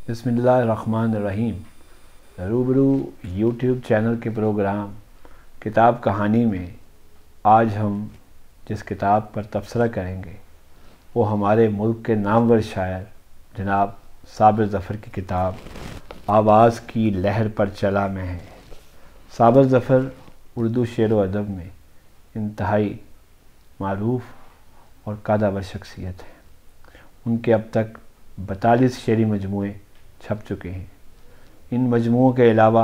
बिस्मिल्लाहिर्रहमानिर्रहीम। रूबरू YouTube channel के प्रोग्राम किताब कहानी में आज हम जिस किताब पर तबसरा करेंगे वो हमारे मुल्क के नामवर शायर जनाब साबिर ज़फ़र की किताब आवाज़ की लहर पर चला में है। साबिर ज़फ़र उर्दू शेर व अदब में इंतहाई मारूफ और कादावर शख्सियत है। उनके अब तक 42 शेरी मजमूए छप चुके हैं। इन मजमूओं के अलावा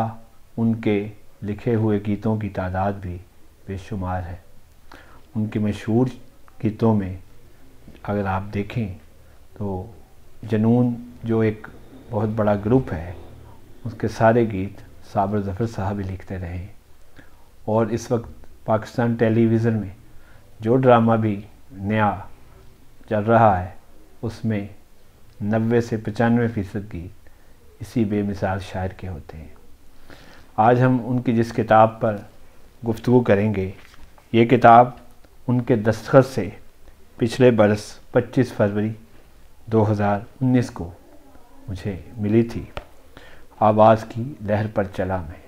उनके लिखे हुए गीतों की तादाद भी बेशुमार है। उनके मशहूर गीतों में अगर आप देखें तो जनून जो एक बहुत बड़ा ग्रुप है उसके सारे गीत साबिर ज़फ़र साहब ही लिखते रहे। और इस वक्त पाकिस्तान टेलीविज़न में जो ड्रामा भी नया चल रहा है उसमें 90 से 95% गीत इसी बेमिसाल शायर के होते हैं। आज हम उनकी जिस किताब पर गुफ्तगू करेंगे ये किताब उनके दस्तखत से पिछले बरस 25 फरवरी 2019 को मुझे मिली थी, आवाज़ की लहर पर चला में।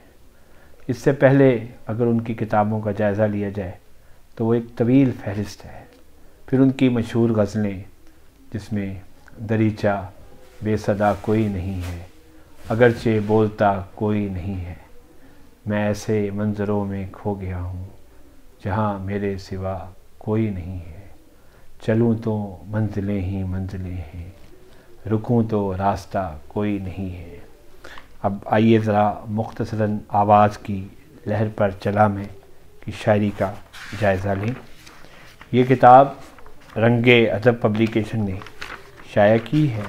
इससे पहले अगर उनकी किताबों का जायज़ा लिया जाए तो वो एक तवील फहरिस्त है। फिर उनकी मशहूर गज़लें जिसमें दरीचा बेसदा कोई नहीं है, अगरचे बोलता कोई नहीं है, मैं ऐसे मंज़रों में खो गया हूँ जहाँ मेरे सिवा कोई नहीं है, चलूँ तो मंजिलें ही मंजिलें हैं, रुकूँ तो रास्ता कोई नहीं है। अब आइए ज़रा मुख्तसरन आवाज़ की लहर पर चला में की शायरी का जायज़ा लें। ये किताब रंगे अदब पब्लिकेशन ने शाया की है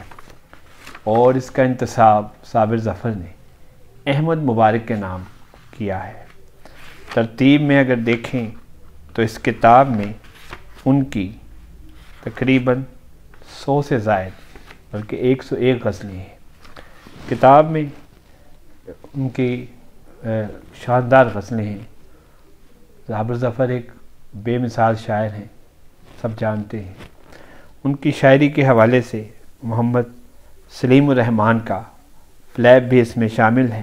और इसका इंतसाब साबिर ज़फ़र ने अहमद मुबारक के नाम किया है। तरतीब में अगर देखें तो इस किताब में उनकी तकरीबन 100 से ज़ायद बल्कि 101 गज़लें हैं। किताब में उनकी शानदार गज़लें हैं। साबिर ज़फ़र एक बेमिसाल शायर हैं, सब जानते हैं। उनकी शायरी के हवाले से मोहम्मद सलीमुर रहमान का फ्लैप भी इसमें शामिल है।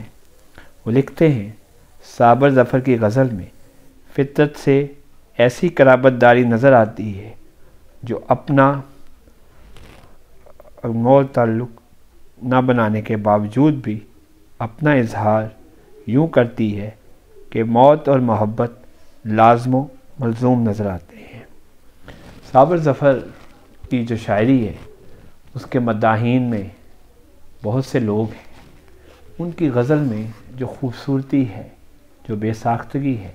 वो लिखते हैं, साबिर ज़फ़र की गज़ल में फितरत से ऐसी कराबतदारी नज़र आती है जो अपना मोल ताल्लुक़ न बनाने के बावजूद भी अपना इजहार यूँ करती है कि मौत और मोहब्बत लाज़िम मलज़ूम नज़र आते हैं। साबिर ज़फ़र की जो शायरी है उसके मद्दाहीन में बहुत से लोग हैं। उनकी गज़ल में जो ख़ूबसूरती है, जो बेसाख्तगी है,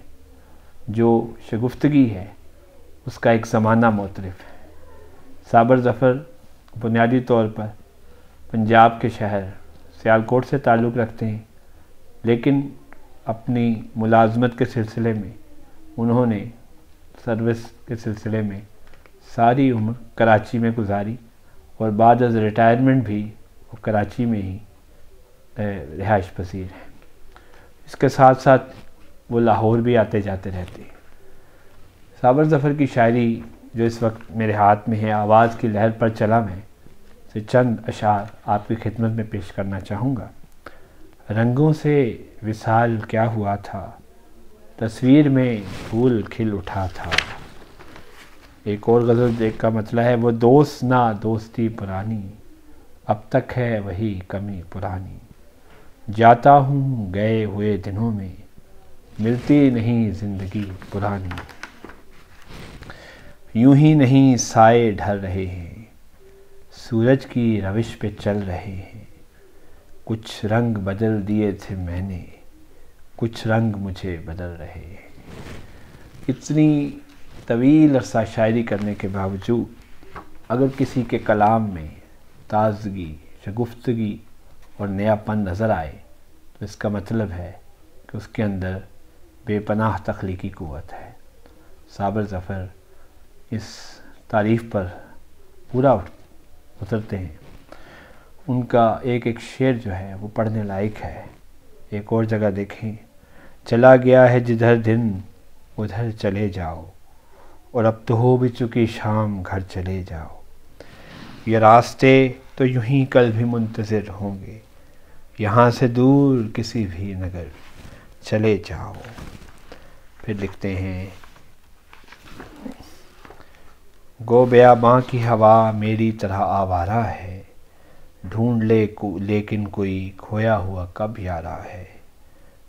जो शगुफ्तगी है, उसका एक ज़माना मोतरफ़ है। साबिर ज़फ़र बुनियादी तौर पर पंजाब के शहर सियालकोट से ताल्लुक़ रखते हैं, लेकिन अपनी मुलाज़मत के सिलसिले में उन्होंने सर्विस के सिलसिले में सारी उम्र कराची में गुजारी और बाद अज़ रिटायरमेंट भी वो कराची में ही रिहाइश पसीर हैं। इसके साथ साथ वो लाहौर भी आते जाते रहते हैं। साबिर ज़फ़र की शायरी जो इस वक्त मेरे हाथ में है, आवाज़ की लहर पर चला में से चंद अशार आपकी खिदमत में पेश करना चाहूँगा। रंगों से विसाल क्या हुआ था, तस्वीर में फूल खिल उठा था। एक और गज़ल का मतलब है, वो दोस्त ना दोस्ती पुरानी, अब तक है वही कमी पुरानी, जाता हूँ गए हुए दिनों में, मिलती नहीं ज़िंदगी पुरानी, यूं ही नहीं साए ढल रहे हैं, सूरज की रविश पे चल रहे हैं, कुछ रंग बदल दिए थे मैंने, कुछ रंग मुझे बदल रहे हैं। इतनी तवील अरसा शायरी करने के बावजूद अगर किसी के कलाम में ताज़गी, शगुफ्तगी और नयापन नज़र आए तो इसका मतलब है कि उसके अंदर बेपनाह तख्लीकी क़ुव्वत है। साबिर ज़फ़र इस तारीफ़ पर पूरा उतरते हैं। उनका एक एक शेर जो है वो पढ़ने लायक है। एक और जगह देखें, चला गया है जिधर दिन उधर चले जाओ, और अब तो हो भी चुकी शाम घर चले जाओ, ये रास्ते तो यूं ही कल भी मुंतज़िर होंगे, یہاں سے دور کسی بھی نگر چلے جاؤ۔ پھر لکھتے ہیں گو بیاباں کی ہوا میری طرح آوارہ ہے، ڈھونڈ لے لیکن کوئی کھویا ہوا کب یارا ہے۔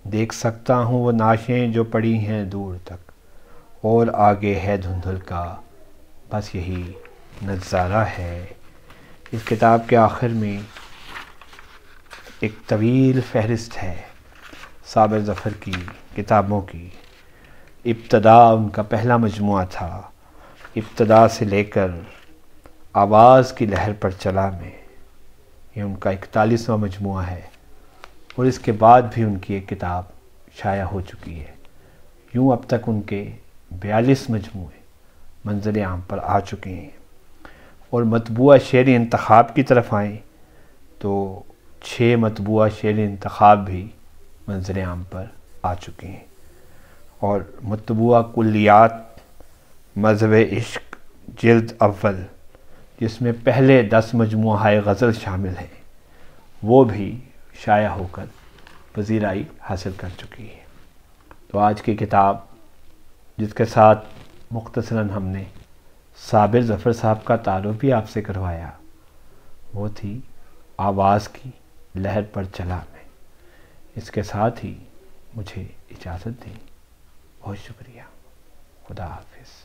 دیکھ سکتا ہوں وہ نعشیں جو پڑی ہیں دور تک، اور آگے ہے دھندل کا بس یہی نظارہ ہے۔ اس کتاب کے آخر میں ایک طویل فہرست ہے صابر ظفر کی کتابوں کی۔ ابتدا ان کا پہلا مجموعہ تھا، ابتدا سے لے کر آواز کی لہر پر چلا میں، یہ ان کا 41واں مجموعہ ہے، اور اس کے بعد بھی ان کی ایک کتاب شائع ہو چکی ہے۔ یوں اب تک ان کے 42 مجموعے منظر عام پر آ چکے ہیں، اور مطبوعہ شعری انتخاب کی طرف آئیں تو 6 مطبوعہ شعری انتخاب بھی منظر عام پر آ چکے ہیں، اور مطبوعہ کلیات مذہب عشق جلد اول، جس میں پہلے 10 مجموعہ غزل شامل ہیں، وہ بھی شائع ہو کر پذیرائی حاصل کر چکی ہے۔ تو آج کی کتاب جس کے ساتھ مختصراً ہم نے صابر ظفر صاحب کا تعارف بھی آپ سے کروایا، وہ تھی آواز کی لہر پر چلا میں۔ اس کے ساتھ ہی مجھے اجازت دیں، بہت شکریہ، خدا حافظ۔